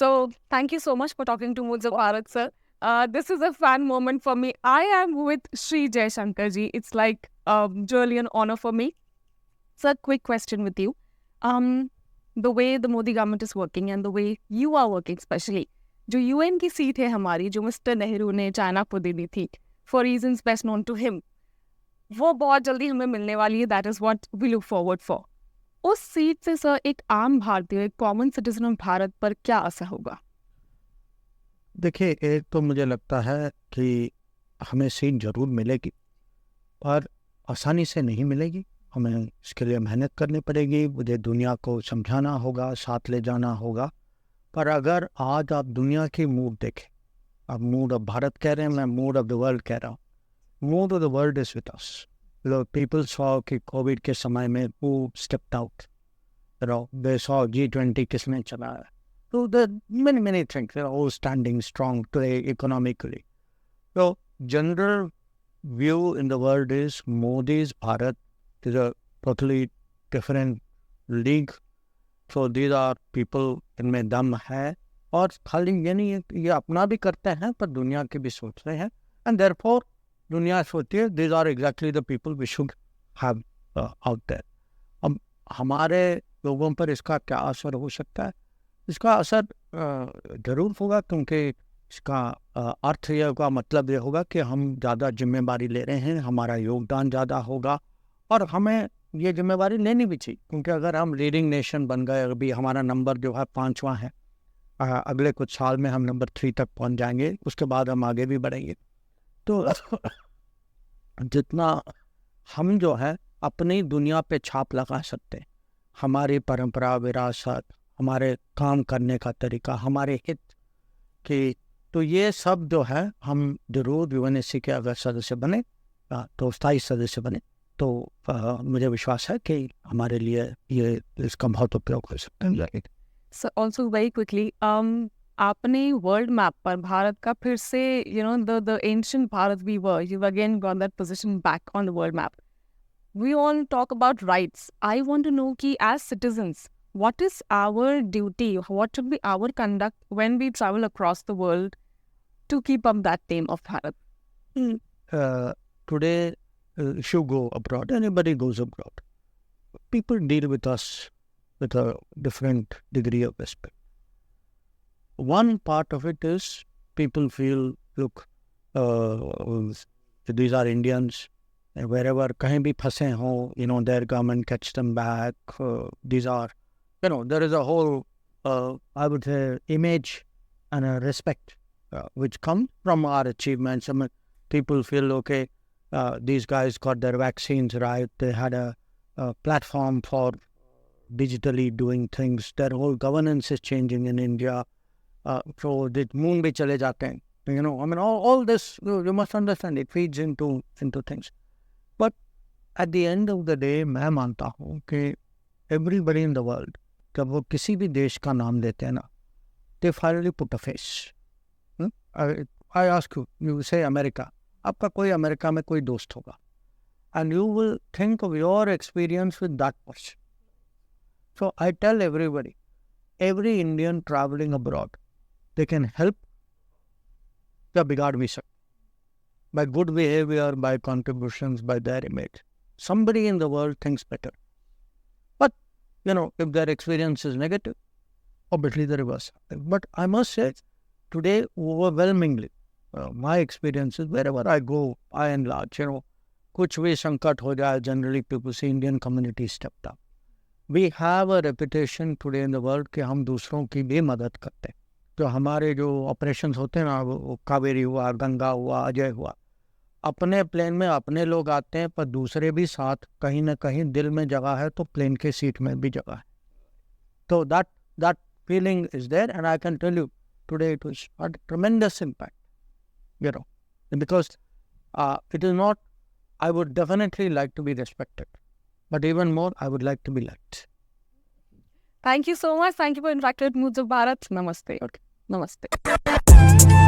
So thank you so much for talking to Moods of Bharat, sir. This is a fan moment for me. I am with Sri Jaishankar ji. It's like really an honor for me. Sir, quick question with you. The way the Modi government is working and the way you are working, especially, जो UN की seat है हमारी, जो mister Nehru ने China को दे दी थी, for reasons best known to him, वो बहुत जल्दी हमें मिलने वाली है. That is what we look forward for. उस सीट से सर एक आम भारतीय, एक कॉमन सिटीजन ऑफ भारत पर क्या असर होगा? देखिए, एक तो मुझे लगता है कि हमें सीट जरूर मिलेगी, पर आसानी से नहीं मिलेगी. हमें इसके लिए मेहनत करनी पड़ेगी, मुझे दुनिया को समझाना होगा, साथ ले जाना होगा. पर अगर आज आप दुनिया की मूड देखें, आप मूड ऑफ भारत कह रहे हैं, मैं मूड ऑफ द वर्ल्ड कह रहा हूँ. Mood off the world is with us. People saw कि कोविड के समय में who stepped out, they saw G20 किसने चलाया. So there are many things. They're all standing strong today economically. So general view in the world is Modi's Bharat is a totally different league. So these are people इनमें दम है, और खाली ये नहीं है, ये अपना भी करते हैं पर दुनिया की भी सोच रहे हैं. And therefore दुनिया सोचती है these are exactly the people we should have out there. अब हमारे लोगों पर इसका क्या असर हो सकता है? इसका असर जरूर होगा, क्योंकि इसका अर्थ यह होगा, मतलब यह होगा कि हम ज़्यादा जिम्मेदारी ले रहे हैं, हमारा योगदान ज़्यादा होगा, और हमें ये जिम्मेदारी लेनी भी चाहिए. क्योंकि अगर हम लीडिंग नेशन बन गए, अभी हमारा नंबर जो है 5वां है, अगले कुछ साल में हम नंबर 3 तक पहुंच जाएंगे, उसके बाद हम आगे भी बढ़ेंगे. तो जितना हम जो है अपनी दुनिया पे छाप लगा सकते हैं, हमारी परंपरा, विरासत, हमारे काम करने का तरीका, हमारे हित की, तो ये सब जो है हम जरूर यूएनएससी के अगर सदस्य बने, तो स्थायी सदस्य बने, तो मुझे विश्वास है कि हमारे लिए ये इसका बहुत उपयोग हो सकता है. So also very quickly, आपने वर्ल्ड मैप पर भारत का फिर से the ancient Bharat we were, you've again got that position back on the world map. We all talk about rights. I want to know कि as citizens, what is our duty? What should be our conduct when we travel across the world to keep up that name of Bharat? Today, if you go abroad, anybody goes abroad, people deal with us with a different degree of respect. One part of it is people feel, look, these are Indians, wherever कहीं भी फंसे हों, their government catch them back. These are, there is a whole, I would say, image and a respect which come from our achievements. I mean, people feel, okay, these guys got their vaccines right, they had a platform for digitally doing things, their whole governance is changing in India. So the moon भी चले जाते हैं. I mean, all this, you must understand, it feeds into things. But at the end of the day, मैं मानता हूँ कि everybody in the world, जब वो किसी भी देश का नाम लेते हैं ना, they finally put a face. I ask you, you say America, आपका कोई अमेरिका में कोई दोस्त होगा, and you will think of your experience with that person. So I tell everybody, every Indian traveling abroad, they can help या बिगाड़ भी सकते, by good behavior, by contributions, by their image. Somebody in the world thinks better. But, if their experience is negative, obviously the reverse. But I must say, today, overwhelmingly, my experiences, wherever I go, by and large, कुछ भी संकट हो जाए, generally people say Indian community stepped up. We have a reputation today in the world कि हम दूसरों की भी मदद करते हैं. तो हमारे जो ऑपरेशंस होते हैं ना, वो कावेरी हुआ, गंगा हुआ, अजय हुआ, अपने प्लेन में अपने लोग आते हैं, पर दूसरे भी साथ कहीं ना कहीं दिल में जगह है, तो प्लेन के सीट में भी जगह है. तो that feeling is there, and I can tell you today it was a tremendous impact, because it is not, I would definitely like to be respected, but even more I would like to be liked. Thank you so much. Thank you for interacting with Moods of Bharat. Namaste. Okay. Namaste.